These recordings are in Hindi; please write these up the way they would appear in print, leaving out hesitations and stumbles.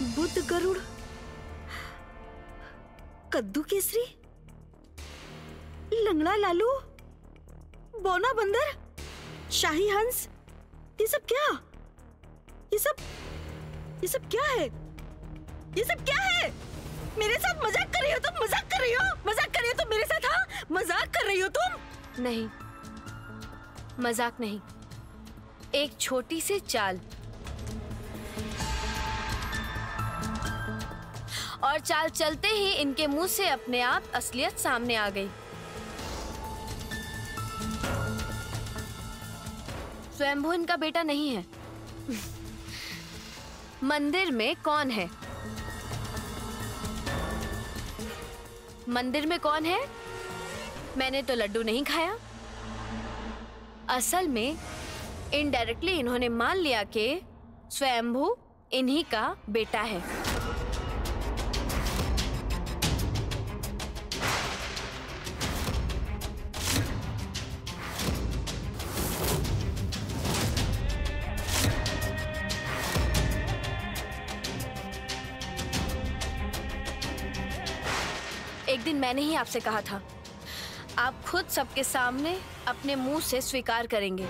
बुद्ध गरुड़, कद्दू केसरी, लंगड़ा लालू, बौना बंदर, शाही हंस, ये सब क्या? ये सब क्या है? ये सब क्या है? मेरे साथ मजाक कर रही हो तुम? मजाक कर रही हो? मजाक कर रही हो तुम मेरे साथ? हाँ, मजाक कर रही हो तुम? नहीं, मजाक नहीं, एक छोटी सी चाल। और चाल चलते ही इनके मुंह से अपने आप असलियत सामने आ गई। स्वयंभू इनका बेटा नहीं है। मंदिर में कौन है? मंदिर में कौन है? मैंने तो लड्डू नहीं खाया। असल में इनडायरेक्टली इन्होंने मान लिया कि स्वयंभू इन्हीं का बेटा है। एक दिन मैंने ही आपसे कहा था, आप खुद सबके सामने अपने मुंह से स्वीकार करेंगे।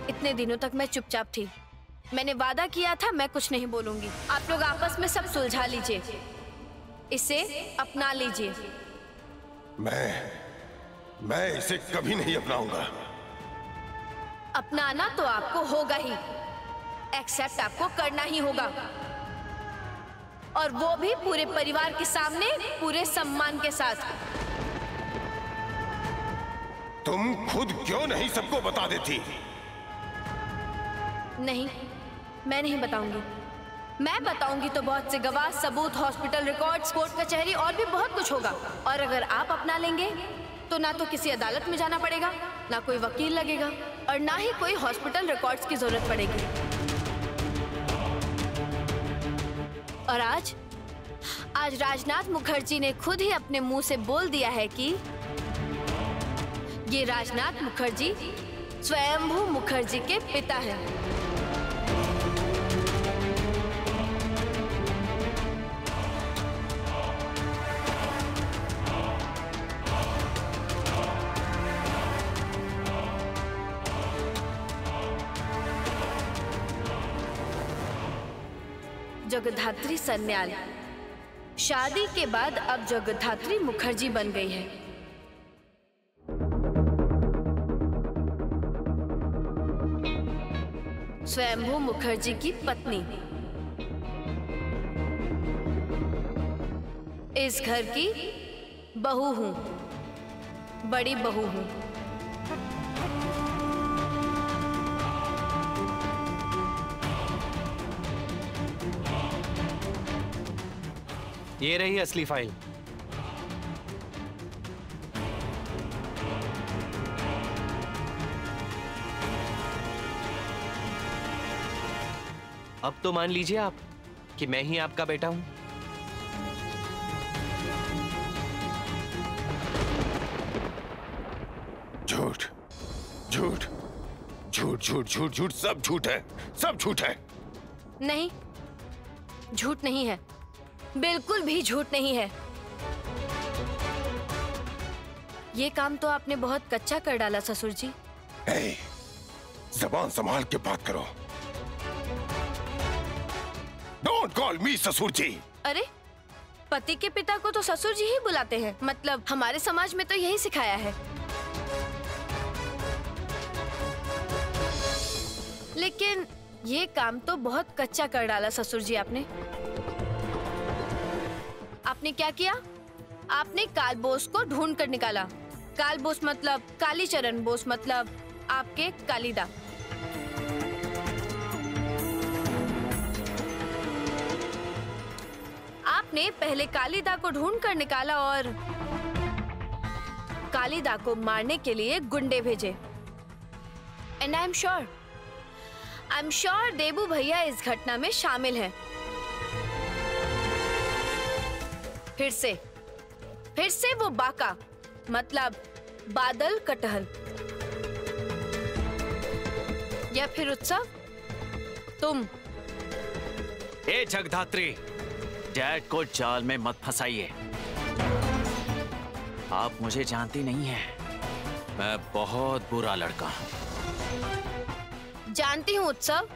इतने दिनों तक मैं चुपचाप थी। मैंने वादा किया था मैं कुछ नहीं बोलूंगी। आप लोग आपस में सब सुलझा लीजिए, इसे अपना लीजिए। मैं इसे कभी नहीं अपनाऊंगा। अपनाना तो आपको होगा ही, एक्सेप्ट आपको करना ही होगा, और वो भी पूरे परिवार के सामने, पूरे सम्मान के साथ। तुम खुद क्यों नहीं सबको बता देती? नहीं, मैं नहीं बताऊंगी। मैं बताऊंगी तो बहुत से गवाह, सबूत, हॉस्पिटल रिकॉर्ड्स, कोर्ट कचहरी और भी बहुत कुछ होगा। और अगर आप अपना लेंगे तो ना तो किसी अदालत में जाना पड़ेगा, ना कोई वकील लगेगा, और ना ही कोई हॉस्पिटल रिकॉर्ड्स की जरूरत पड़ेगी। और आज राजनाथ मुखर्जी ने खुद ही अपने मुंह से बोल दिया है कि ये राजनाथ मुखर्जी स्वयंभू मुखर्जी के पिता हैं। जगधात्री सन्याल शादी के बाद अब जगधात्री मुखर्जी बन गई है। स्वयंभू मुखर्जी की पत्नी, इस घर की बहू हूं, बड़ी बहू हूं। ये रही असली फाइल। अब तो मान लीजिए आप कि मैं ही आपका बेटा हूं। झूठ झूठ झूठ झूठ झूठ झूठ, सब झूठ है, सब झूठ है। नहीं, झूठ नहीं है, बिल्कुल भी झूठ नहीं है। ये काम तो आपने बहुत कच्चा कर डाला ससुर जी। ज़बान संभाल के बात करो। Don't call me ससुर जी। अरे, पति के पिता को तो ससुर जी ही बुलाते हैं। मतलब हमारे समाज में तो यही सिखाया है। लेकिन ये काम तो बहुत कच्चा कर डाला ससुर जी आपने। आपने क्या किया? आपने काल बोस को ढूंढ कर निकाला। काल बोस मतलब कालीचरण बोस, मतलब आपके कालिदा। आपने पहले कालिदा को ढूंढ कर निकाला और कालिदा को मारने के लिए गुंडे भेजे। एंड आई एम श्योर देबू भैया इस घटना में शामिल हैं। फिर से वो बाका, मतलब बादल कटहल, या फिर उत्सव, तुम। ए जगधात्री, डैड को जाल में मत फंसाइए। आप मुझे जानती नहीं हैं। मैं बहुत बुरा लड़का हूं। जानती हूँ उत्सव,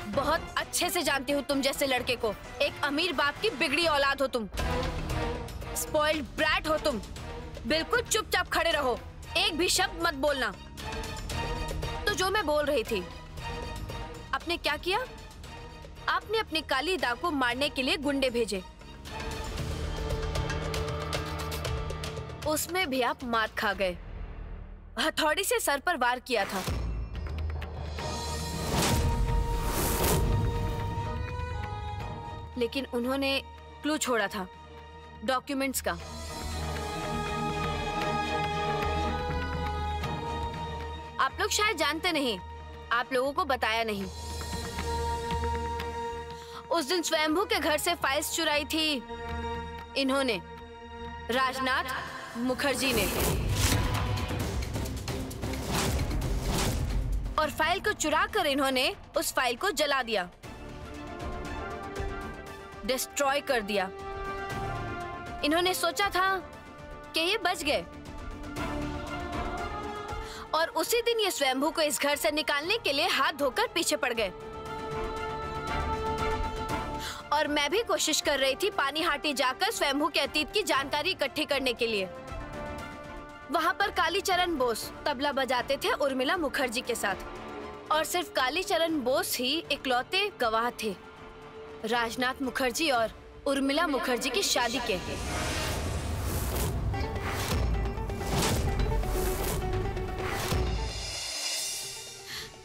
बहुत अच्छे से जानती हूँ तुम जैसे लड़के को। एक अमीर बाप की बिगड़ी औलाद हो तुम, स्पॉइल्ड ब्रैट हो तुम। बिल्कुल चुपचाप खड़े रहो, एक भी शब्द मत बोलना। तो जो मैं बोल रही थी, आपने क्या किया? आपने अपनी काली दाग को मारने के लिए गुंडे भेजे, उसमें भी आप मात खा गए। हथौड़ी से सर पर वार किया था। लेकिन उन्होंने क्लू छोड़ा था, डॉक्यूमेंट्स का। आप लोग शायद जानते नहीं, आप लोगों को बताया नहीं। उस दिन स्वयंभू के घर से फाइल्स चुराई थी इन्होंने, राजनाथ मुखर्जी ने। और फाइल को चुरा कर इन्होंने उस फाइल को जला दिया, डिस्ट्रॉय कर दिया। इन्होंने सोचा था कि ये बच गए, और उसी दिन ये स्वयंभू को इस घर से निकालने के लिए हाथ धोकर पीछे पड़ गए। और मैं भी कोशिश कर रही थी पानीहाटी जाकर स्वयंभू के अतीत की जानकारी इकट्ठी करने के लिए। वहां पर कालीचरण बोस तबला बजाते थे उर्मिला मुखर्जी के साथ, और सिर्फ कालीचरण बोस ही इकलौते गवाह थे राजनाथ मुखर्जी और उर्मिला मुखर्जी की शादी के।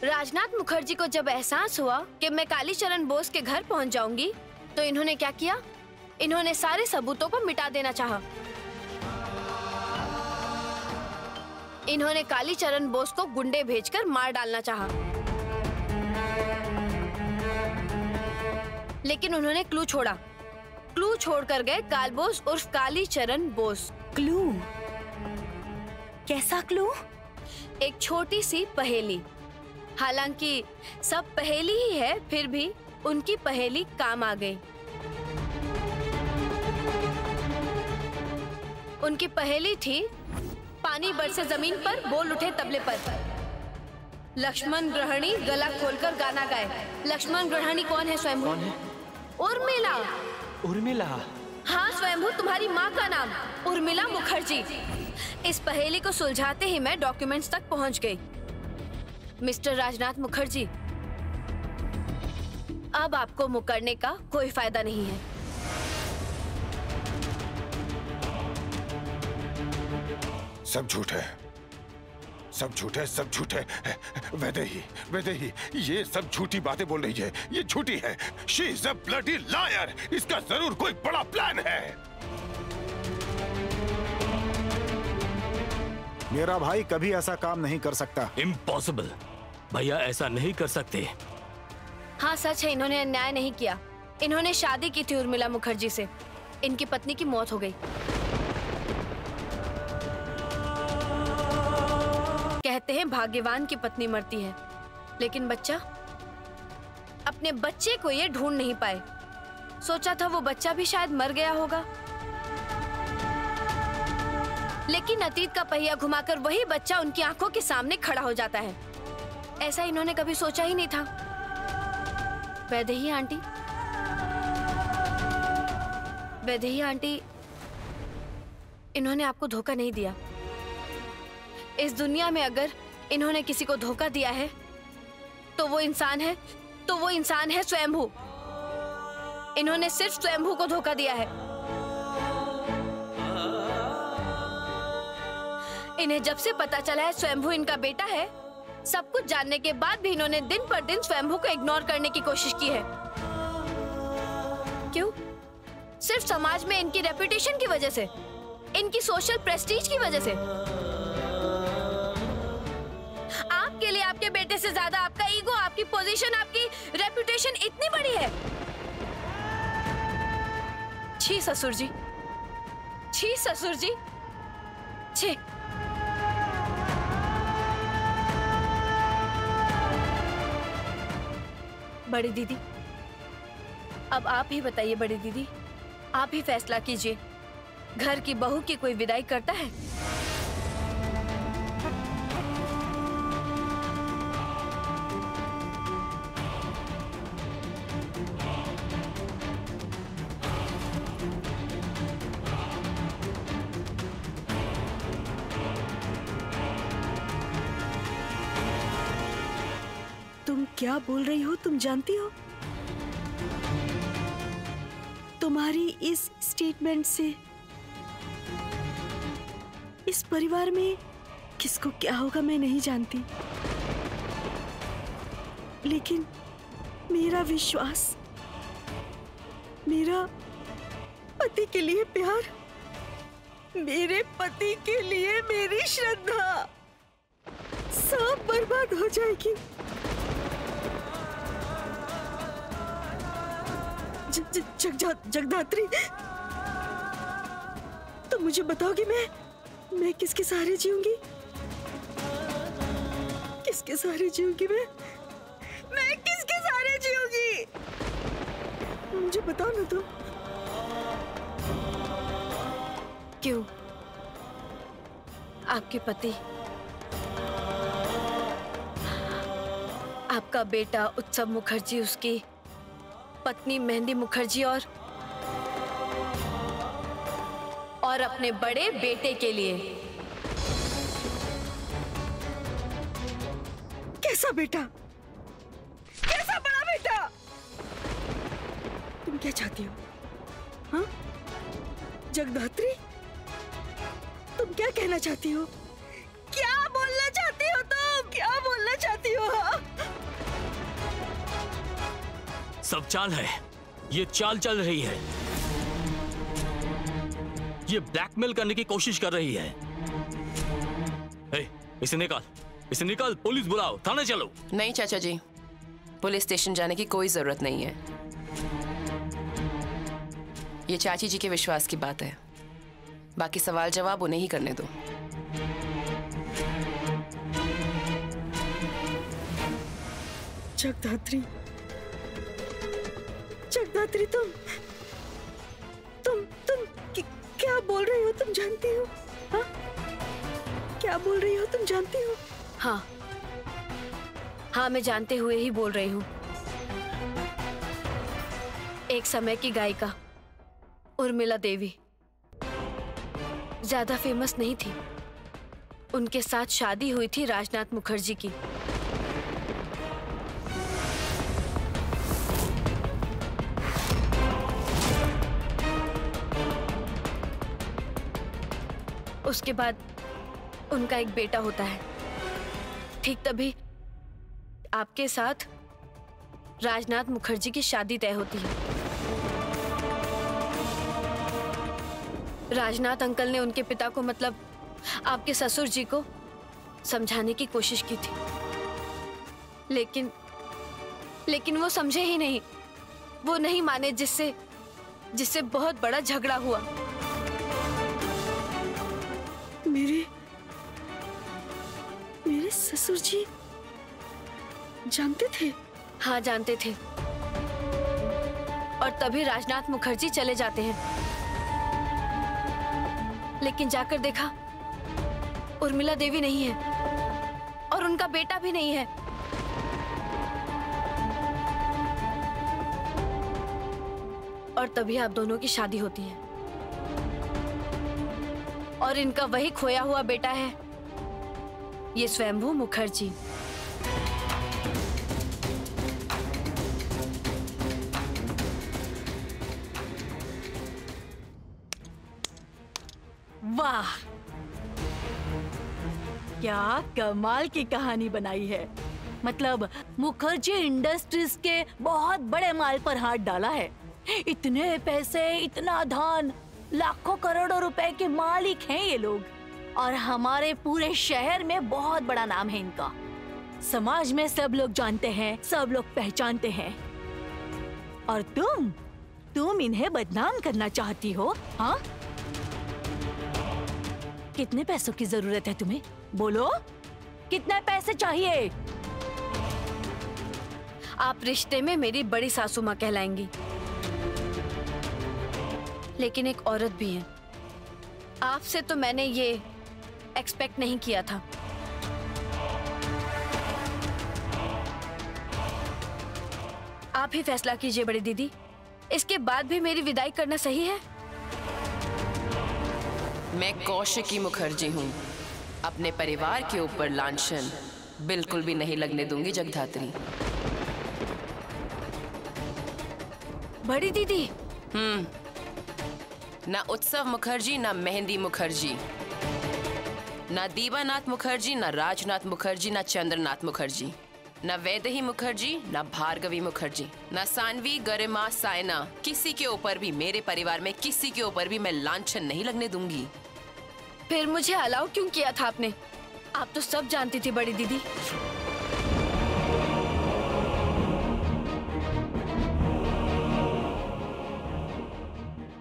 राजनाथ मुखर्जी को जब एहसास हुआ कि मैं कालीचरण बोस के घर पहुंच जाऊंगी, तो इन्होंने क्या किया? इन्होंने सारे सबूतों को मिटा देना चाहा। इन्होंने कालीचरण बोस को गुंडे भेजकर मार डालना चाहा। लेकिन उन्होंने क्लू छोड़ा। क्लू छोड़कर गए कालबोस उर्फ कालीचरण बोस। क्लू? कैसा क्लू? एक छोटी सी पहेली। हालांकि सब पहेली ही है, फिर भी उनकी पहेली काम आ गई। उनकी पहेली थी, पानी बरसे जमीन पर, बोल उठे तबले पर। लक्ष्मण ग्रहणी गला खोलकर गाना गाए। लक्ष्मण ग्रहणी कौन है स्वयंभू? कौन है? उर्मिला। उर्मिला? हाँ स्वयंभू, तुम्हारी माँ का नाम उर्मिला मुखर्जी। इस पहेली को सुलझाते ही मैं डॉक्यूमेंट्स तक पहुंच गई। मिस्टर राजनाथ मुखर्जी, अब आपको मुकरने का कोई फायदा नहीं है। सब झूठ है, सब झूठ है, सब झूठ है। वैदेही, ये सब झूठी बातें बोल रही है। ये झूठी है। She is a bloody liar. इसका जरूर कोई बड़ा प्लान है। मेरा भाई कभी ऐसा काम नहीं कर सकता। इम्पॉसिबल। भैया ऐसा नहीं कर सकते। हाँ सच है, इन्होंने अन्याय नहीं किया। इन्होंने शादी की थी उर्मिला मुखर्जी से। इनकी पत्नी की मौत हो गई। कहते हैं भाग्यवान की पत्नी मरती है, लेकिन बच्चा, अपने बच्चे को ये ढूंढ नहीं पाए। सोचा था वो बच्चा भी शायद मर गया होगा, लेकिन अतीत का पहिया घुमाकर वही बच्चा उनकी आंखों के सामने खड़ा हो जाता है। ऐसा इन्होंने कभी सोचा ही नहीं था। वैदेही आंटी, वैदेही आंटी, इन्होंने आपको धोखा नहीं दिया। इस दुनिया में अगर इन्होंने किसी को धोखा दिया है तो वो इंसान है स्वयंभू। इन्होंने सिर्फ स्वयंभू को धोखा दिया है। इन्हें जब से पता चला है स्वयंभू इनका बेटा है, सब कुछ जानने के बाद भी इन्होंने दिन पर दिन स्वयंभू को इग्नोर करने की कोशिश की है। क्यों? सिर्फ समाज में इनकी रेपुटेशन की वजह से, इनकी सोशल प्रेस्टीज की वजह से। आपके लिए आपके बेटे से ज्यादा आपका ईगो, आपकी पोजीशन, आपकी रेपुटेशन इतनी बड़ी है। छी ससुर जी, छी ससुर जी, छी। बड़ी दीदी, अब आप ही बताइए बड़ी दीदी, आप ही फैसला कीजिए। घर की बहू की कोई विदाई करता है? तुम क्या बोल रही हो? तुम जानती हो तुम्हारी इस स्टेटमेंट से इस परिवार में किसको क्या होगा मैं नहीं जानती, लेकिन मेरा विश्वास, मेरा पति के लिए प्यार, मेरे पति के लिए मेरी श्रद्धा सब बर्बाद हो जाएगी। जगदात्री, तो मुझे बताओगी मैं किसके सहारे जीऊंगी? किसके सहारे जीऊंगी मैं किसके सहारे जीऊंगी? मुझे बताओ ना तुम। क्यों? आपके पति, आपका बेटा उत्सव मुखर्जी, उसकी पत्नी मेहंदी मुखर्जी और अपने बड़े बेटे के लिए। कैसा बेटा? कैसा बड़ा बेटा? तुम क्या चाहती हो? हाँ जगदात्री, तुम क्या कहना चाहती हो? क्या बोलना चाहती हो तुम? क्या बोलना चाहती हो? हाँ? सब चाल है, ये चाल चल रही है, ये ब्लैकमेल करने की कोशिश कर रही है। इसे निकाल, पुलिस बुलाओ, थाने चलो। नहीं चाचा जी, पुलिस स्टेशन जाने की कोई जरूरत नहीं है। ये चाची जी के विश्वास की बात है, बाकी सवाल जवाब उन्हें ही करने दो। जगदात्री, तुम क्या बोल रही हो? तुम जानती हो? हाँ? क्या बोल रही हो? तुम जानती हो? हाँ, मैं जानते हुए ही बोल रही हूँ। एक समय की गायिका उर्मिला देवी ज्यादा फेमस नहीं थी। उनके साथ शादी हुई थी राजनाथ मुखर्जी की। उसके बाद उनका एक बेटा होता है। ठीक तभी आपके साथ राजनाथ मुखर्जी की शादी तय होती है। राजनाथ अंकल ने उनके पिता को, मतलब आपके ससुर जी को, समझाने की कोशिश की थी, लेकिन वो समझे ही नहीं। वो नहीं माने, जिससे बहुत बड़ा झगड़ा हुआ। मेरे ससुर जी जानते थे? हाँ, जानते थे। और तभी राजनाथ मुखर्जी चले जाते हैं। लेकिन जाकर देखा उर्मिला देवी नहीं है और उनका बेटा भी नहीं है। और तभी आप दोनों की शादी होती है और इनका वही खोया हुआ बेटा है, ये स्वयंभू मुखर्जी। वाह, क्या कमाल की कहानी बनाई है। मतलब मुखर्जी इंडस्ट्रीज के बहुत बड़े माल पर हाथ डाला है। इतने पैसे, इतना धन, लाखों करोड़ों रुपए के मालिक हैं ये लोग, और हमारे पूरे शहर में बहुत बड़ा नाम है इनका। समाज में सब लोग जानते हैं, सब लोग पहचानते हैं, और तुम इन्हें बदनाम करना चाहती हो? हाँ, कितने पैसों की जरूरत है तुम्हें? बोलो, कितने पैसे चाहिए? आप रिश्ते में मेरी बड़ी सासू माँ कहलाएंगी। लेकिन एक औरत भी हैं। आपसे तो मैंने ये एक्सपेक्ट नहीं किया था। आप ही फैसला कीजिए बड़ी दीदी, इसके बाद भी मेरी विदाई करना सही है? मैं कौशिकी मुखर्जी हूँ। अपने परिवार के ऊपर लांछन बिल्कुल भी नहीं लगने दूंगी जगधात्री। बड़ी दीदी। ना उत्सव मुखर्जी, ना मेहंदी मुखर्जी, ना दीवानाथ मुखर्जी, ना राजनाथ मुखर्जी, ना चंद्रनाथ मुखर्जी, ना वैदेही मुखर्जी, ना भार्गवी मुखर्जी, ना सानवी, गरिमा, सायना, किसी के ऊपर भी, मेरे परिवार में किसी के ऊपर भी मैं लांछन नहीं लगने दूंगी। फिर मुझे अलाउ क्यों किया था आपने? आप तो सब जानती थी बड़ी दीदी।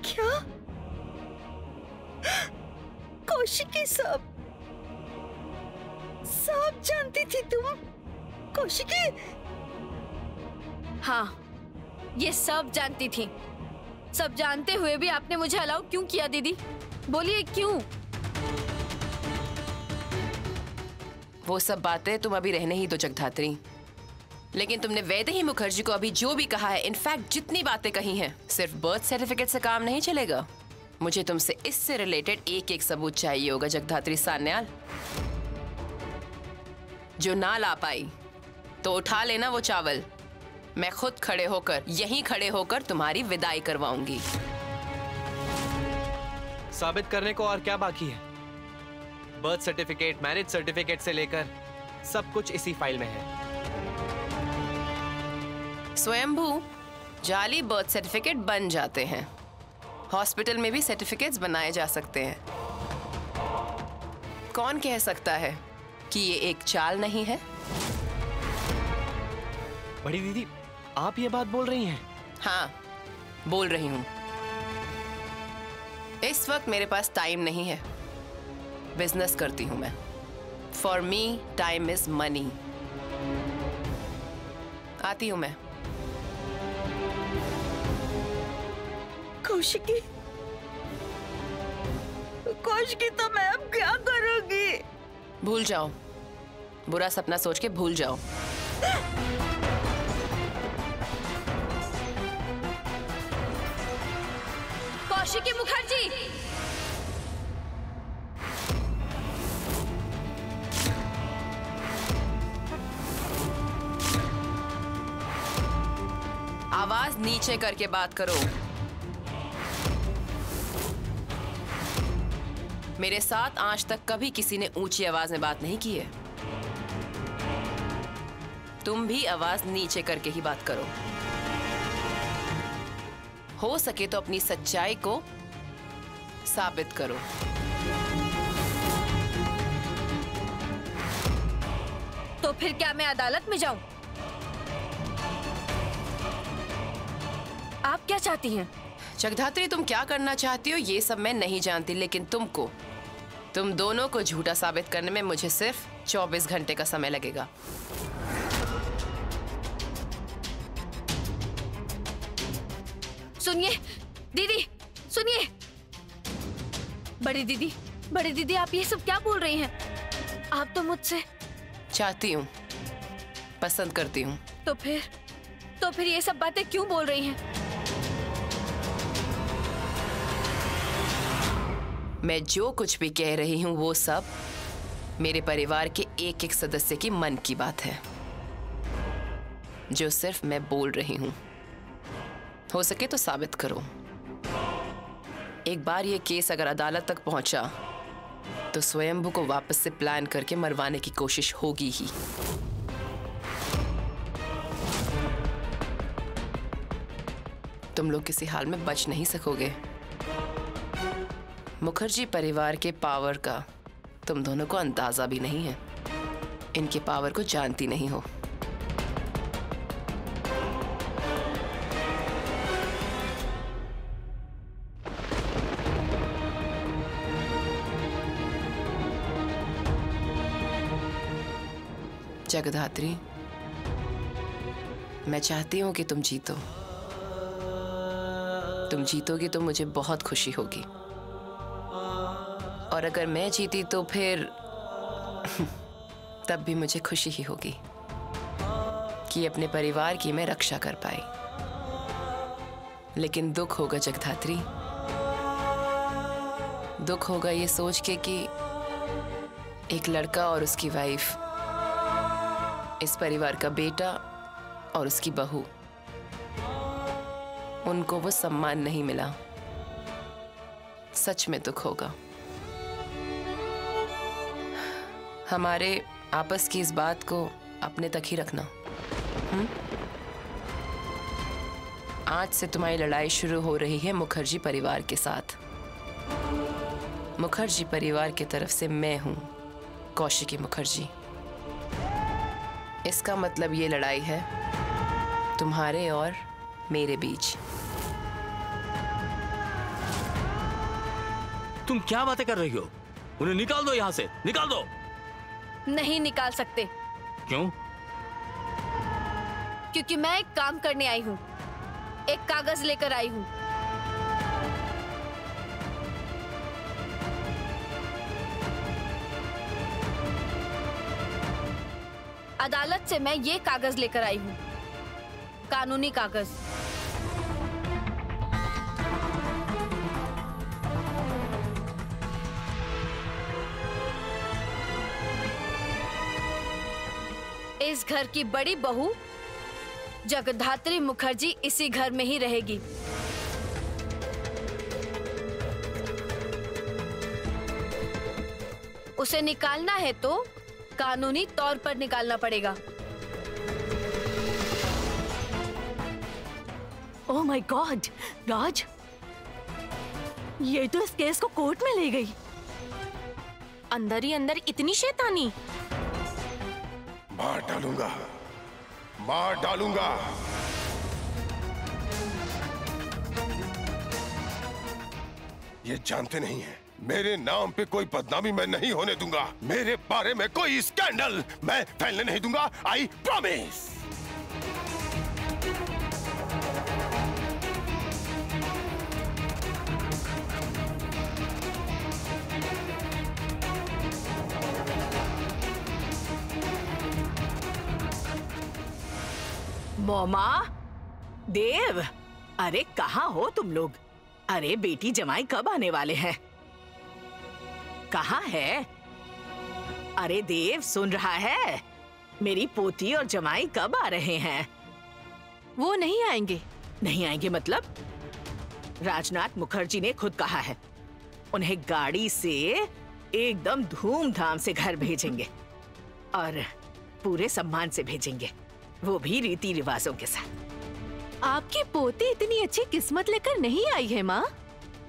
क्या? कौशिकी सब जानती थी तुम? कौशिकी? हाँ, ये सब जानती थी। सब जानते हुए भी आपने मुझे अलाउ क्यों किया दीदी? बोलिए क्यों? वो सब बातें तुम अभी रहने ही दो जगधात्री। लेकिन तुमने वैदेही मुखर्जी को अभी जो भी कहा है, इनफैक्ट जितनी बातें कही हैं, सिर्फ बर्थ सर्टिफिकेट से काम नहीं चलेगा। मुझे तुमसे इससे रिलेटेड एक एक सबूत चाहिए होगा जगधात्री सान्याल। जो ना ला पाई तो उठा लेना वो चावल। मैं खुद खड़े होकर, यहीं खड़े होकर तुम्हारी विदाई करवाऊंगी। साबित करने को और क्या बाकी है? बर्थ सर्टिफिकेट, मैरिज सर्टिफिकेट से लेकर सब कुछ इसी फाइल में है। स्वयंभू जाली बर्थ सर्टिफिकेट बन जाते हैं। हॉस्पिटल में भी सर्टिफिकेट्स बनाए जा सकते हैं। कौन कह सकता है कि ये एक चाल नहीं है? बड़ी दीदी, आप ये बात बोल रही हैं? हाँ, बोल रही हूं। इस वक्त मेरे पास टाइम नहीं है। बिजनेस करती हूं मैं। For me time is money. आती हूं मैं। कौशिकी, कौशिकी, तो मैं अब क्या करूंगी? भूल जाओ, बुरा सपना सोच के भूल जाओ। कौशिकी मुखर्जी! आवाज नीचे करके बात करो। मेरे साथ आज तक कभी किसी ने ऊंची आवाज में बात नहीं की है। तुम भी आवाज नीचे करके ही बात करो। हो सके तो अपनी सच्चाई को साबित करो। तो फिर क्या मैं अदालत में जाऊं? आप क्या चाहती हैं? जगधात्री, तुम क्या करना चाहती हो ये सब मैं नहीं जानती, लेकिन तुम दोनों को झूठा साबित करने में मुझे सिर्फ 24 घंटे का समय लगेगा। सुनिए दीदी, सुनिए। बड़ी दीदी, आप ये सब क्या बोल रही हैं? आप तो मुझसे चाहती हूँ, पसंद करती हूँ। तो फिर ये सब बातें क्यों बोल रही हैं? मैं जो कुछ भी कह रही हूँ वो सब मेरे परिवार के एक एक सदस्य की मन की बात है, जो सिर्फ मैं बोल रही हूँ। हो सके तो साबित करो। एक बार ये केस अगर अदालत तक पहुंचा तो स्वयंभू को वापस से प्लान करके मरवाने की कोशिश होगी ही। तुम लोग किसी हाल में बच नहीं सकोगे। मुखर्जी परिवार के पावर का तुम दोनों को अंदाजा भी नहीं है। इनके पावर को जानती नहीं हो। जगधात्री, मैं चाहती हूं कि तुम जीतो। तुम जीतोगी तो मुझे बहुत खुशी होगी, और अगर मैं जीती तो फिर तब भी मुझे खुशी ही होगी कि अपने परिवार की मैं रक्षा कर पाई। लेकिन दुख होगा जगधात्री, दुख होगा ये सोच के कि एक लड़का और उसकी वाइफ, इस परिवार का बेटा और उसकी बहू, उनको वो सम्मान नहीं मिला। सच में दुख होगा। हमारे आपस की इस बात को अपने तक ही रखना। आज से तुम्हारी लड़ाई शुरू हो रही है मुखर्जी परिवार के साथ। मुखर्जी परिवार की तरफ से मैं हूं कौशिकी मुखर्जी। इसका मतलब ये लड़ाई है तुम्हारे और मेरे बीच। तुम क्या बातें कर रही हो? उन्हें निकाल दो, यहां से निकाल दो। नहीं निकाल सकते। क्यों? क्योंकि मैं एक काम करने आई हूँ, एक कागज लेकर आई हूँ। अदालत से मैं ये कागज लेकर आई हूँ, कानूनी कागज। इस घर की बड़ी बहू जगधात्री मुखर्जी इसी घर में ही रहेगी। उसे निकालना है तो कानूनी तौर पर निकालना पड़ेगा। ओह माय गॉड, राज, ये तो इस केस को कोर्ट में ले गई। अंदर ही अंदर इतनी शैतानी। मार डालूंगा, मार डालूंगा। ये जानते नहीं है, मेरे नाम पे कोई बदनामी मैं नहीं होने दूंगा। मेरे बारे में कोई स्कैंडल मैं फैलने नहीं दूंगा। I promise. मोमा, देव, अरे कहाँ हो तुम लोग? अरे बेटी जमाई कब आने वाले हैं? कहाँ है? अरे देव, सुन रहा है? मेरी पोती और जमाई कब आ रहे हैं? वो नहीं आएंगे। नहीं आएंगे मतलब? राजनाथ मुखर्जी ने खुद कहा है, उन्हें गाड़ी से एकदम धूमधाम से घर भेजेंगे और पूरे सम्मान से भेजेंगे, वो भी रीति रिवाजों के साथ। आपकी पोती इतनी अच्छी किस्मत लेकर नहीं आई है माँ,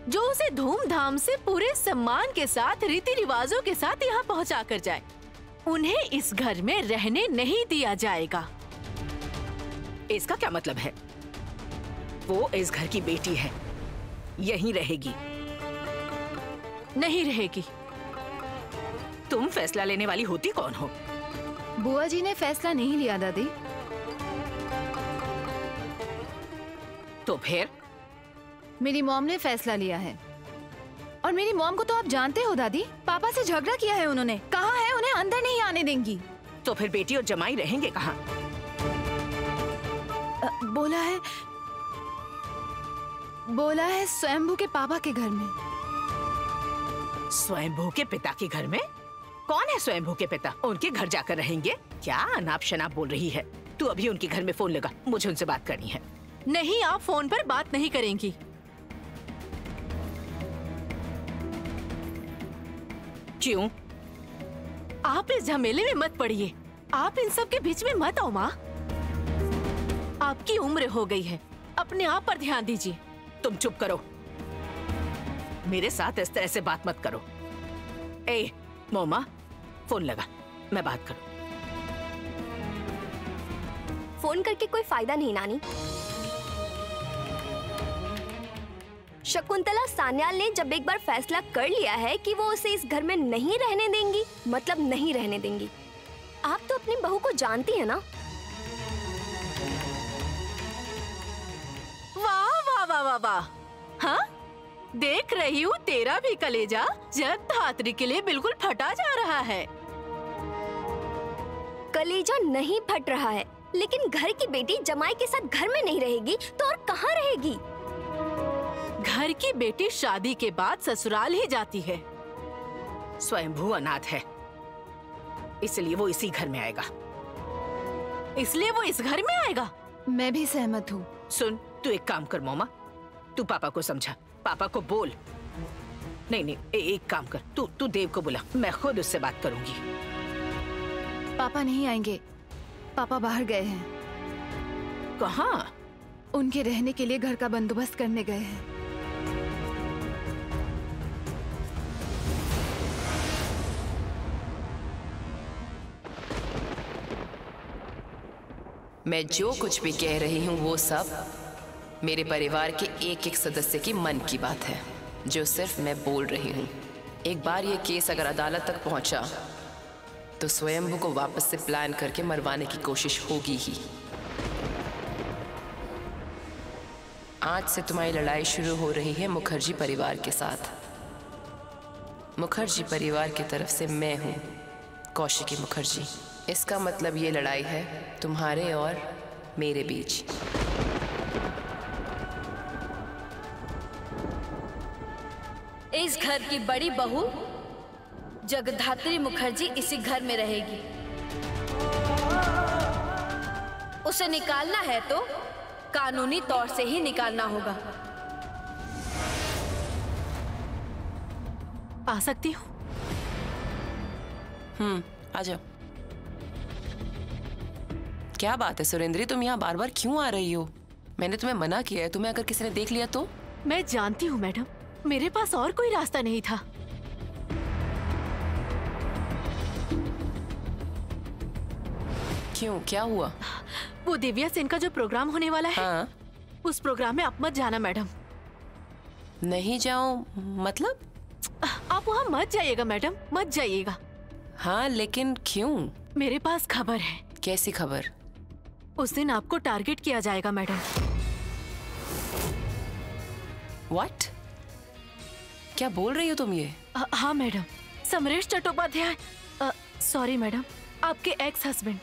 जो उसे धूमधाम से पूरे सम्मान के साथ रीति रिवाजों के साथ यहाँ पहुँचा कर जाए। उन्हें इस घर में रहने नहीं दिया जाएगा। इसका क्या मतलब है? वो इस घर की बेटी है, यहीं रहेगी। नहीं रहेगी। तुम फैसला लेने वाली होती कौन हो? बुआ जी ने फैसला नहीं लिया दादी। तो फिर? मेरी मॉम ने फैसला लिया है। और मेरी मॉम को तो आप जानते हो दादी, पापा से झगड़ा किया है उन्होंने। कहा है उन्हें अंदर नहीं आने देंगी। तो फिर बेटी और जमाई रहेंगे कहाँ? बोला है स्वयंभू के पापा के घर में। स्वयंभू के पिता के घर में? कौन है स्वयंभू के पिता? उनके घर जाकर रहेंगे? क्या अनाप शनाप बोल रही है? तू अभी उनके घर में फोन लगा, मुझे उनसे बात करनी है। नहीं, आप फोन पर बात नहीं करेंगी। क्यों? आप इस झमेले में मत पड़िए। आप इन सब के बीच में मत आओ माँ। आपकी उम्र हो गई है, अपने आप पर ध्यान दीजिए। तुम चुप करो, मेरे साथ इस तरह से बात मत करो। ए मोमा, फोन लगा, मैं बात करूं। फोन करके कोई फायदा नहीं नानी। शकुंतला सान्याल ने जब एक बार फैसला कर लिया है कि वो उसे इस घर में नहीं रहने देंगी, मतलब नहीं रहने देंगी। आप तो अपनी बहू को जानती है ना। वाह वाह वाह वाह वाह, हाँ, देख रही हूँ तेरा भी कलेजा जग धात्री के लिए बिल्कुल फटा जा रहा है। कलेजा नहीं फट रहा है, लेकिन घर की बेटी जमाई के साथ घर में नहीं रहेगी तो और कहाँ रहेगी? घर की बेटी शादी के बाद ससुराल ही जाती है। स्वयंभू अनाथ है, इसलिए वो इसी घर में आएगा। इसलिए वो इस घर में आएगा? मैं भी सहमत हूँ। सुन, तू एक काम कर मोमा, तू पापा को समझा, पापा को बोल। नहीं, एक काम कर, तू देव को बुला, मैं खुद उससे बात करूंगी। पापा नहीं आएंगे, पापा बाहर गए हैं। कहाँ? उनके रहने के लिए घर का बंदोबस्त करने गए हैं। मैं जो कुछ भी कह रही हूँ वो सब मेरे परिवार के एक एक सदस्य की मन की बात है, जो सिर्फ मैं बोल रही हूँ। एक बार ये केस अगर अदालत तक पहुंचा तो स्वयंभू को वापस से प्लान करके मरवाने की कोशिश होगी ही। आज से तुम्हारी लड़ाई शुरू हो रही है मुखर्जी परिवार के साथ। मुखर्जी परिवार की तरफ से मैं हूँ कौशिकी मुखर्जी। इसका मतलब ये लड़ाई है तुम्हारे और मेरे बीच। इस घर की बड़ी बहू जगधात्री मुखर्जी इसी घर में रहेगी। उसे निकालना है तो कानूनी तौर से ही निकालना होगा। आ सकती हूँ? आ जाओ। क्या बात है सुरेंद्री, तुम यहाँ बार बार क्यों आ रही हो? मैंने तुम्हें मना किया है, तुम्हें अगर किसी ने देख लिया तो? मैं जानती हूँ मैडम, मेरे पास और कोई रास्ता नहीं था। क्यों, क्या हुआ? वो दिव्या सेन का जो प्रोग्राम होने वाला है, हाँ? उस प्रोग्राम में आप मत जाना मैडम। नहीं जाऊं मतलब? आप वहाँ मत जाइएगा मैडम, मत जाइएगा। हाँ, लेकिन क्यों? मेरे पास खबर है। कैसी खबर? उस दिन आपको टारगेट किया जाएगा मैडम। What? क्या बोल रही हो तुम ये? हाँ madam, Samaresh Chattopadhyay, sorry madam, आपके एक्स हस्बैंड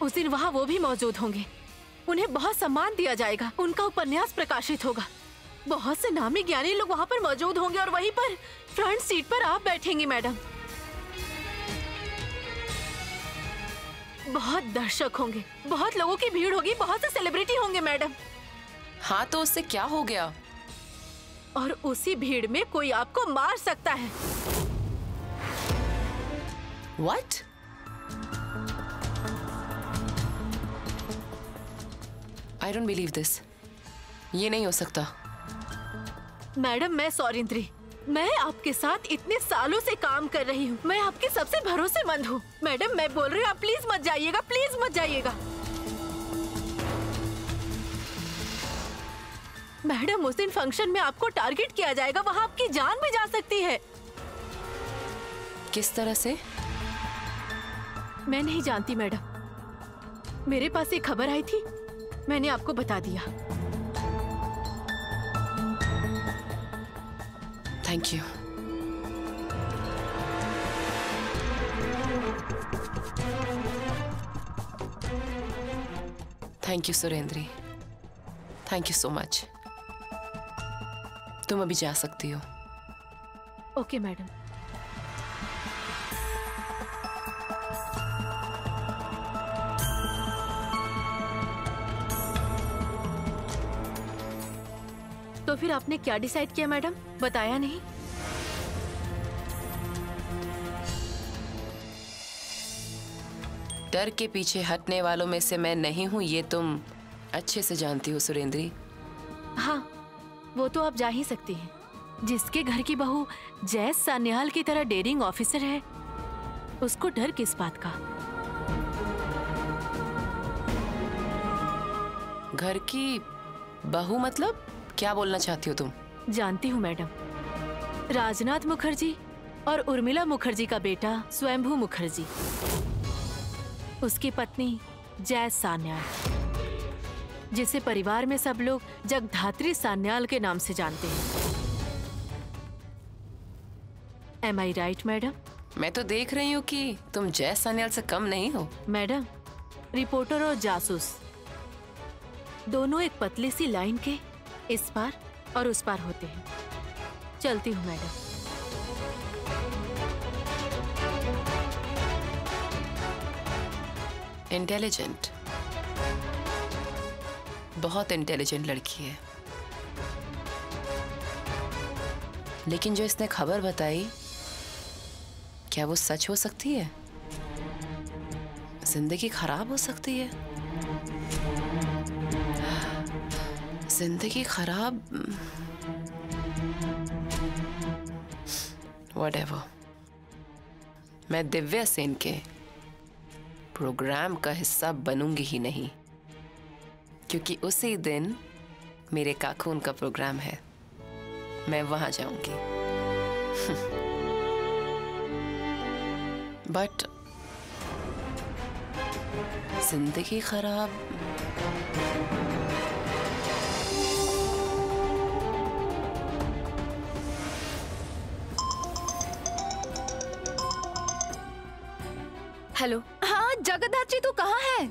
उस दिन वहाँ वो भी मौजूद होंगे। उन्हें बहुत सम्मान दिया जाएगा, उनका उपन्यास प्रकाशित होगा। बहुत से नामी ज्ञानी लोग वहाँ पर मौजूद होंगे और वहीं पर फ्रंट सीट पर आप बैठेंगी मैडम। बहुत दर्शक होंगे, बहुत लोगों की भीड़ होगी, बहुत से सेलिब्रिटी होंगे मैडम। हाँ तो उससे क्या हो गया? और उसी भीड़ में कोई आपको मार सकता है। What? I don't believe this. ये नहीं हो सकता। मैडम मैं सौरिंद्री, मैं आपके साथ इतने सालों से काम कर रही हूँ, मैं आपकी सबसे भरोसेमंद हूँ। मैडम मैं बोल रही हूँ, आप प्लीज मत जाइएगा, प्लीज मत जाइएगा। मैडम उस दिन फंक्शन में आपको टारगेट किया जाएगा, वहाँ आपकी जान भी जा सकती है। किस तरह से? मैं नहीं जानती मैडम, मेरे पास एक खबर आई थी, मैंने आपको बता दिया। Thank you. Thank you Surendri, thank you so much. तुम अभी जा सकती हो। Okay madam. तो फिर आपने क्या डिसाइड किया मैडम, बताया नहीं? डर के पीछे हटने वालों में से मैं नहीं हूं, ये तुम अच्छे से जानती हो सुरेंद्री। हाँ, वो तो आप जा ही सकती हैं। जिसके घर की बहू जैस सान्याल की तरह डेयरिंग ऑफिसर है, उसको डर किस बात का? घर की बहू मतलब क्या बोलना चाहती हो तुम? जानती हूँ मैडम, राजनाथ मुखर्जी और उर्मिला मुखर्जी का बेटा स्वयंभू मुखर्जी, उसकी पत्नी जैस सान्याल, जिसे परिवार में सब लोग जगधात्री सान्याल के नाम से जानते हैं। एम आई राइट मैडम? मैं तो देख रही हूँ कि तुम जय सान्याल से कम नहीं हो। मैडम, रिपोर्टर और जासूस दोनों एक पतली सी लाइन के इस पार और उस पार होते हैं। चलती हूँ मैडम। इंटेलिजेंट, बहुत इंटेलिजेंट लड़की है, लेकिन जो इसने खबर बताई, क्या वो सच हो सकती है? जिंदगी खराब हो सकती है? जिंदगी खराब, व्हाटएवर। मैं दिव्या सेन के प्रोग्राम का हिस्सा बनूंगी ही नहीं, क्योंकि उसी दिन मेरे काकून का प्रोग्राम है। मैं वहां जाऊंगी। बट जिंदगी खराब, हेलो। हाँ जगद्धात्री, तू कहाँ है?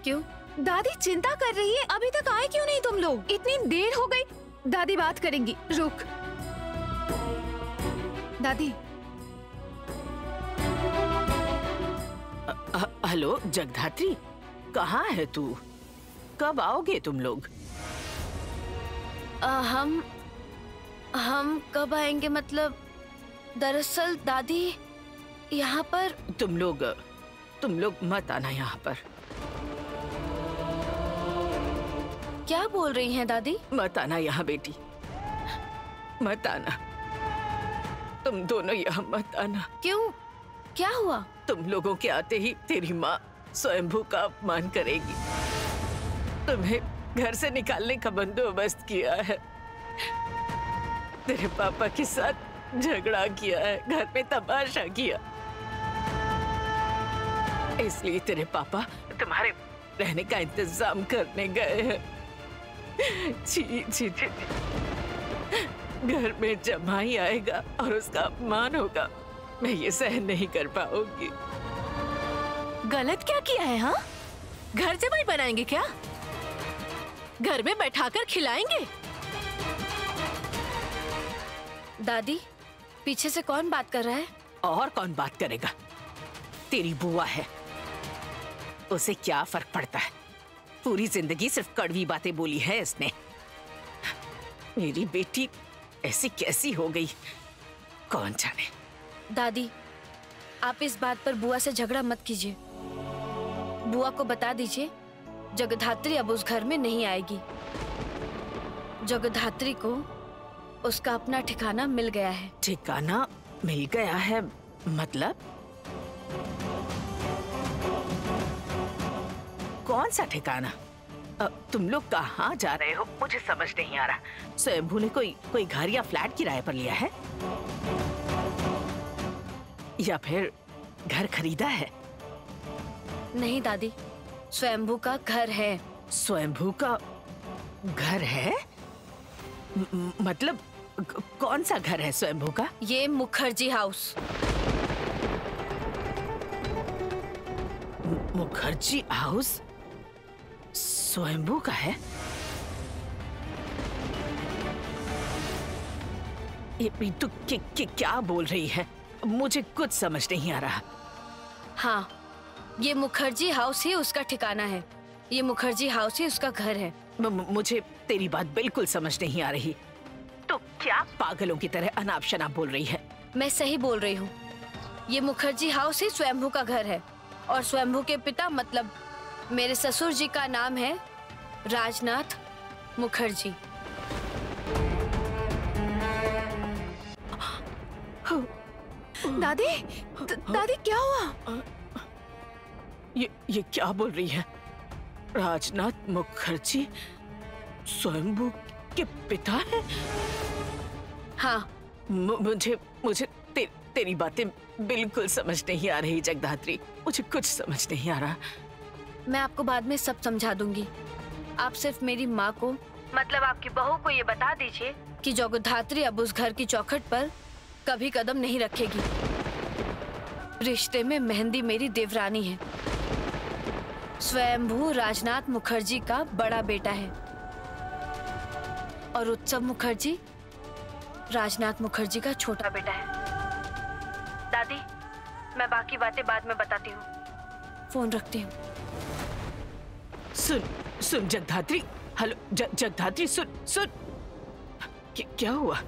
क्यों? दादी चिंता कर रही है, अभी तक आए क्यों नहीं तुम लोग? इतनी देर हो गई। दादी बात करेंगी, रुक। दादी। हेलो जगद्धात्री, कहाँ है तू? कब आओगे तुम लोग? हम कब आएंगे? मतलब दरअसल दादी यहाँ पर। तुम लोग मत आना यहाँ पर। क्या बोल रही हैं दादी? मत आना यहाँ बेटी, मत आना। तुम दोनों यहाँ मत आना। क्यों? क्या हुआ? तुम लोगों के आते ही तेरी माँ स्वयंभू का अपमान करेगी। तुम्हें घर से निकालने का बंदोबस्त किया है। तेरे पापा के साथ झगड़ा किया है, घर में तमाशा किया। इसलिए तेरे पापा तुम्हारे रहने का इंतजाम करने गए हैं। छी छी छी, घर में जमाई आएगा और उसका अपमान होगा। मैं ये सहन नहीं कर पाऊंगी। गलत क्या किया है? हाँ, घर जमाई बनाएंगे क्या? घर में बैठाकर खिलाएंगे? दादी, पीछे से कौन बात कर रहा है? और कौन बात करेगा? तेरी बुआ है। उसे क्या फर्क पड़ता है? पूरी जिंदगी सिर्फ कड़वी बातें बोली है इसने। मेरी बेटी ऐसी कैसी हो गई, कौन जाने। दादी, आप इस बात पर बुआ से झगड़ा मत कीजिए। बुआ को बता दीजिए जगद्धात्री अब उस घर में नहीं आएगी। जगद्धात्री को उसका अपना ठिकाना मिल गया है। ठिकाना मिल गया है मतलब? कौन सा ठिकाना? तुम लोग कहाँ जा रहे हो? मुझे समझ नहीं आ रहा। स्वयंभू ने कोई घर या फ्लैट किराए पर लिया है या फिर घर खरीदा है? नहीं दादी, स्वयंभू का घर है। स्वयंभू का घर है? मतलब कौन सा घर है स्वयंभू का? ये मुखर्जी हाउस। मुखर्जी हाउस स्वयंभू का है? ये तू क्या बोल रही है? मुझे कुछ समझ नहीं आ रहा। हाँ, ये मुखर्जी हाउस ही उसका ठिकाना है। ये मुखर्जी हाउस ही उसका घर है। मुझे तेरी बात बिल्कुल समझ नहीं आ रही। तो क्या पागलों की तरह अनाप शनाप बोल रही है? मैं सही बोल रही हूँ। ये मुखर्जी हाउस ही स्वयंभू का घर है और स्वयंभू के पिता मतलब मेरे ससुर जी का नाम है राजनाथ मुखर्जी। दादी, दादी क्या हुआ? ये क्या बोल रही है? राजनाथ मुखर्जी स्वयंभू के पिता है? हाँ। मुझे तेरी बातें बिल्कुल समझ नहीं आ रही जगद्धात्री। मुझे कुछ समझ नहीं आ रहा। मैं आपको बाद में सब समझा दूंगी। आप सिर्फ मेरी माँ को मतलब आपकी बहू को ये बता दीजिए कि जगद्धात्री अब उस घर की चौखट पर कभी कदम नहीं रखेगी। रिश्ते में मेहंदी मेरी देवरानी है, स्वयंभू राजनाथ मुखर्जी का बड़ा बेटा है, और उत्सव मुखर्जी राजनाथ मुखर्जी का छोटा बेटा है। दादी, मैं बाकी बातें बाद में बताती हूँ, फोन रखती हूँ। सुन जगधात्री, हेलो जगधात्री, सुन क्या हुआ?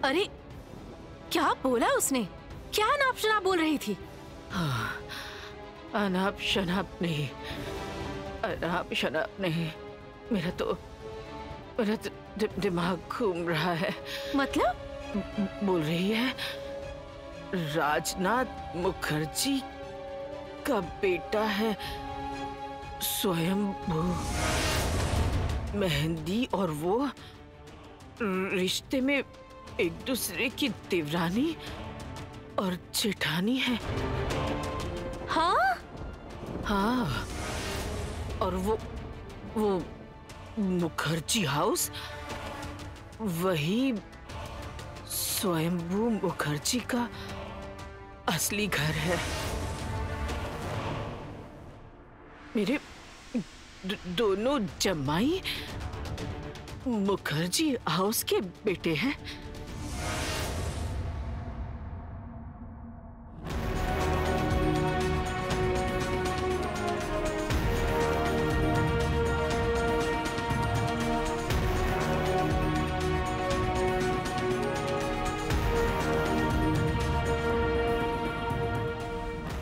अरे क्या बोला उसने? क्या अनाप शनाप बोल रही थी? अनाप शनाप नहीं, अनाप शनाप नहीं, मेरा दिमाग घूम रहा है। मतलब? बोल रही है राजनाथ मुखर्जी का बेटा है स्वयंभू, मेहंदी और वो रिश्ते में एक दूसरे की देवरानी और जेठानी है। हाँ, और वो मुखर्जी हाउस वही स्वयंभू मुखर्जी का असली घर है। मेरे दोनों जमाई मुखर्जी हाउस के बेटे हैं।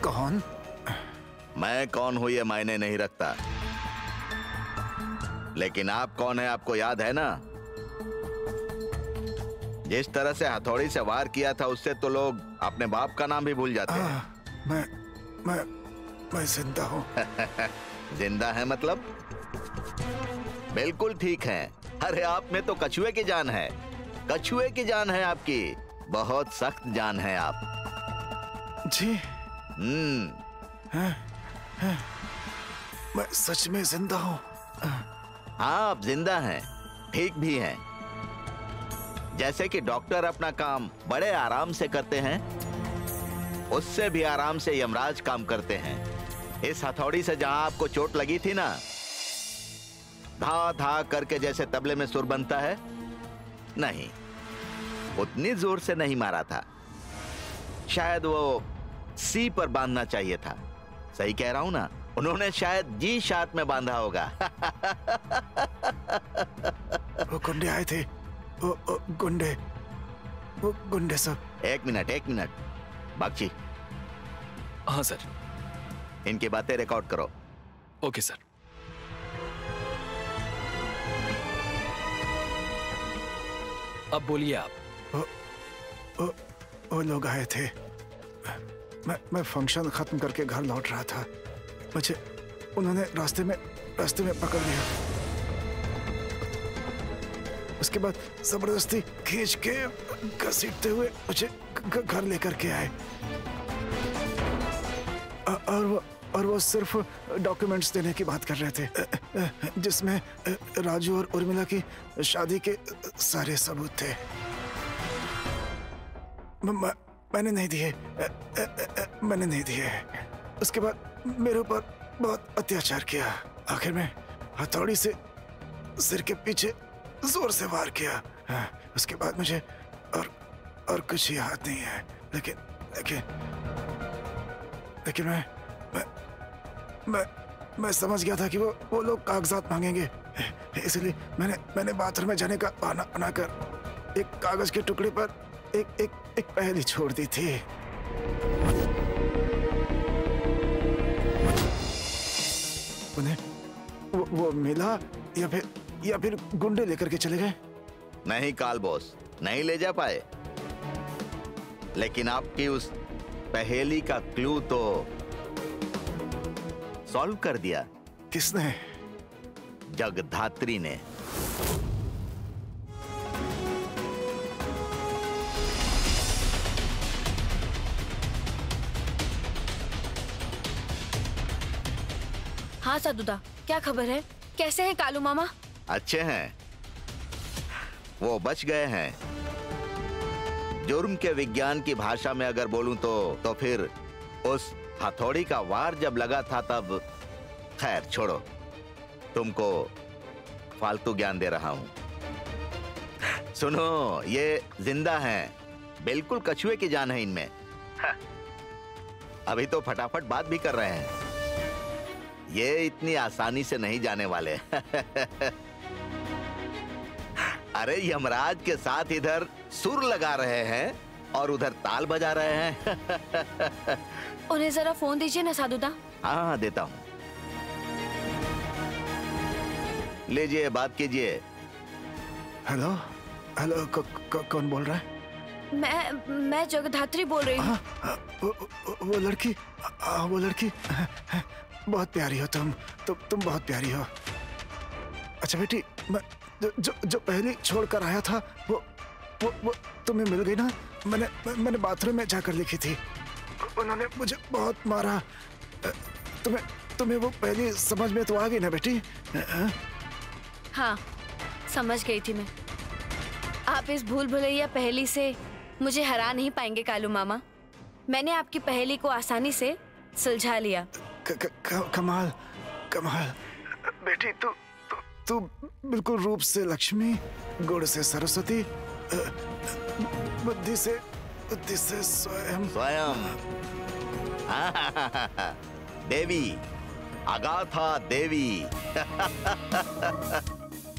कौन? मैं कौन हूं ये मायने नहीं रखता, लेकिन आप कौन है आपको याद है ना? जिस तरह से हथौड़ी से वार किया था उससे तो लोग अपने बाप का नाम भी भूल जाते हैं। मैं जिंदा हूँ। जिंदा है मतलब? बिल्कुल ठीक है। अरे आप में तो कछुए की जान है, कछुए की जान है आपकी, बहुत सख्त जान है आप जी। मैं सच में जिंदा हूँ। हाँ, आप जिंदा हैं, ठीक भी हैं। जैसे कि डॉक्टर अपना काम बड़े आराम से करते हैं, उससे भी आराम से यमराज काम करते हैं। इस हथौड़ी से जहां आपको चोट लगी थी ना, धा धा करके जैसे तबले में सुर बनता है, नहीं, उतनी जोर से नहीं मारा था। शायद वो सी पर बांधना चाहिए था। सही कह रहा हूं ना? उन्होंने शायद जी शार्प में बांधा होगा। वो गुंडे आए थे, वो गुंडे सब। एक मिनट बागची। हाँ सर। इनकी बातें रिकॉर्ड करो। Okay sir. अब बोलिए आप। वो लोग आए थे। मैं फंक्शन खत्म करके घर लौट रहा था, मुझे उन्होंने रास्ते में पकड़ लिया। उसके बाद जबरदस्ती खींच के घसीटते हुए मुझे घर लेकर के आए, और वो सिर्फ डॉक्यूमेंट्स देने की बात कर रहे थे, जिसमें राजू और उर्मिला की शादी के सारे सबूत थे। मैंने नहीं दिए। उसके बाद मेरे ऊपर बहुत अत्याचार किया। आखिर में हथौड़ी से सिर के पीछे जोर से वार किया। उसके बाद मुझे और कुछ याद नहीं है, लेकिन मैं समझ गया था कि वो लोग कागजात मांगेंगे, इसलिए मैंने बाथरूम में जाने का बहाना बनाकर एक कागज के टुकड़े पर एक पहेली छोड़ दी थी। उन्हें वो मिला या फिर गुंडे लेकर के चले गए? नहीं काल बॉस, नहीं ले जा पाए, लेकिन आपकी उस पहेली का क्लू तो सॉल्व कर दिया। किसने? जगधात्री ने। हाँ साधुदा, क्या खबर है? कैसे हैं कालू मामा? अच्छे हैं, वो बच गए हैं। जुर्म के विज्ञान की भाषा में अगर बोलूं तो फिर उस हथौड़ी का वार जब लगा था तब। खैर छोड़ो, तुमको फालतू ज्ञान दे रहा हूं। सुनो, ये जिंदा हैं, बिल्कुल कछुए की जान है इनमें। अभी तो फटाफट बात भी कर रहे हैं। ये इतनी आसानी से नहीं जाने वाले। अरे यमराज के साथ इधर सुर लगा रहे हैं और उधर ताल बजा रहे हैं। उन्हें जरा फोन दीजिए ना साधुदा। हाँ देता हूँ। लीजिए, बात कीजिए। हेलो हेलो, कौन बोल रहा है? मैं जगधात्री बोल रही हूँ। वो लड़की, वो लड़की बहुत प्यारी हो तुम बहुत प्यारी हो। अच्छा बेटी, मैं जो पहले छोड़कर आया था वो तुम्हें मिल गई ना? मैंने बाथरूम में जाकर लिखी थी। उन्होंने मुझे बहुत मारा। तुम्हें वो पहली समझ में तो आ गई ना बेटी? हाँ, समझ गई थी मैं। आप इस भूल भुलैया पहेली से मुझे हरा नहीं पाएंगे कालू मामा। मैंने आपकी पहेली को आसानी से सुलझा लिया। कमाल कमाल बेटी, तू बिल्कुल रूप से लक्ष्मी, गुण से सरस्वती, बुद्धि से स्वयं। देवी, अगाथा देवी।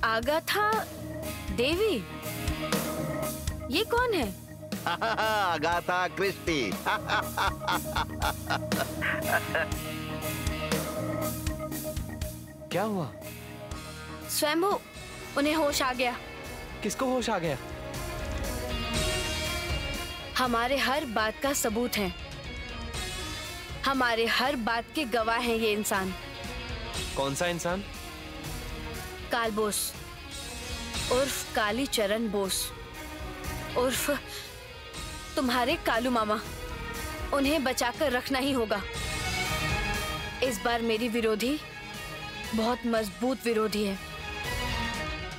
अगाथा देवी? ये कौन है? Agatha Christie. क्या हुआ? स्वयंभू, उन्हें होश आ गया। किसको होश आ गया? हमारे हर बात का सबूत है, हमारे हर बात के गवाह हैं ये इंसान। कौन सा इंसान? कालबोस उर्फ काली चरण बोस उर्फ तुम्हारे कालू मामा। उन्हें बचाकर रखना ही होगा। इस बार मेरी विरोधी बहुत मजबूत विरोधी है,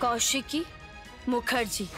कौशिकी मुखर्जी।